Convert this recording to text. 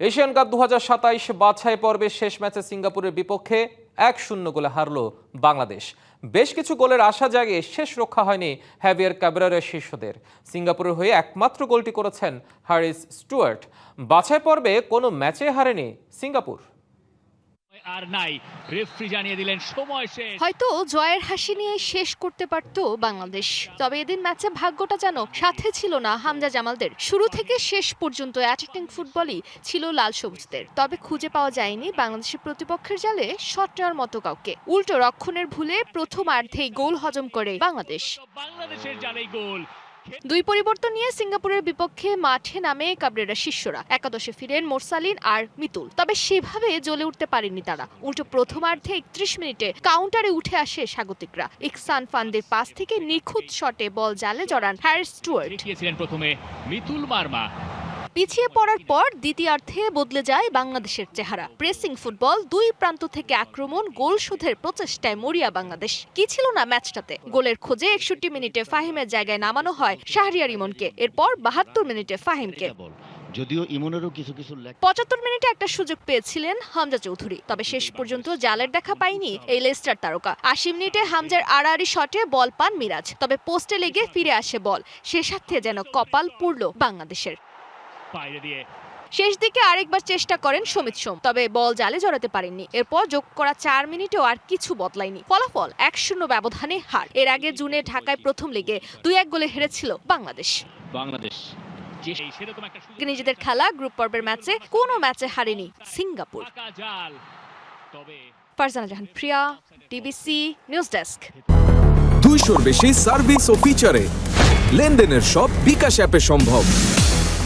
Asian cup 2027 বাছাই পর্বের শেষ ম্যাচে সিঙ্গাপুরের বিপক্ষে 1-0 গোলে হারল বাংলাদেশ। বেশ কিছু গোলের আশা জাগে শেষ রক্ষা হয়নি হ্যাভিয়ার ক্যাব্রেরার শিষ্যদের। সিঙ্গাপুরের হয়ে একমাত্র গোলটি করেছেন হ্যারিস স্টুয়ার্ট। বাছাই পর্বে কোনো ম্যাচে হারেনি সিঙ্গাপুর। আর নাই, রেফারি জানিয়ে দিলেন সময় শেষ। হয়তো জয়ের হাসি নিয়ে শেষ করতে পারত বাংলাদেশ, তবে এদিন ম্যাচে ভাগ্যটা যেন সাথে ছিল না হামজা জামালদের। শুরু থেকে শেষ পর্যন্ত অ্যাটাকিং ফুটবলই ছিল লাল সবুজদের, তবে খুঁজে পাওয়া যায়নি বাংলাদেশের প্রতিপক্ষের জালে শট নেওয়ার মতো কাউকে। উল্টো রক্ষণের ভুলে প্রথমার্ধেই গোল হজম করে বাংলাদেশ। বাংলাদেশের জালেই গোল। দুই পরিবর্তন নিয়ে সিঙ্গাপুরের বিপক্ষে মাঠে নামে ক্যাব্রেরা শিষ্যরা। একাদশে ফিরেন মোরসালিন আর মিতুল, তবে সেভাবে জ্বলে উঠতে পারেননি তারা। উল্টো প্রথমার্ধে 31 মিনিটে কাউন্টারে উঠে আসে স্বাগতিকরা। ইকসান ফান্দের পাস থেকে নিখুঁত শটে বল জালে জড়ান হ্যারিস স্টুয়ার্ট। দেখিয়েছিলেন প্রথমে মিতুল মার্মা। পিছিয়ে পড়ার পর দ্বিতীয়ার্ধে বদলে যায় বাংলাদেশের চেহারা। প্রেসিং ফুটবল, দুই প্রান্ত থেকে আক্রমণ, গোল শোধের প্রচেষ্টায় মরিয়া বাংলাদেশ। কি ছিল না ম্যাচটাতে? গোলের খোঁজে 61 মিনিটে ফাহিমের জায়গায় নামানো হয় শাহরিয়ার ইমনকে, এরপর 72 মিনিটে ফাহিমকে। যদিও ইমনেরও কিছু 75 মিনিটে একটা সুযোগ পেয়েছিলেন হামজা চৌধুরী, তবে শেষ পর্যন্ত জালের দেখা পায়নি এই লেস্টার তারকা। 80 মিনিটে হামজার আড়াআড়ি শটে বল পান মিরাজ, তবে পোস্টে লেগে ফিরে আসে বল। সে সাথে যেন কপাল পুড়ল বাংলাদেশের। শেষ দিকে আরেকবার চেষ্টা করেন সমিত সোম, তবে বল জালে জড়াতে পারেননি। এরপর যোগ করা 4 মিনিটেও আর কিছু বদলায়নি। ফলাফল 1-0 ব্যবধানে হার। এর আগে জুনে ঢাকায় প্রথম লিগে 2-1 গোলে হেরেছিল বাংলাদেশ। নিজেদের খেলা গ্রুপ পর্বের ম্যাচে কোনো ম্যাচে হারেনি সিঙ্গাপুর। ফারজানা জাহান প্রিয়া, ডিবিসি নিউজ ডেস্ক। 200-র বেশি সার্ভিস ও ফিচারে লেনদেনের সব বিকাশ অ্যাপে সম্ভব।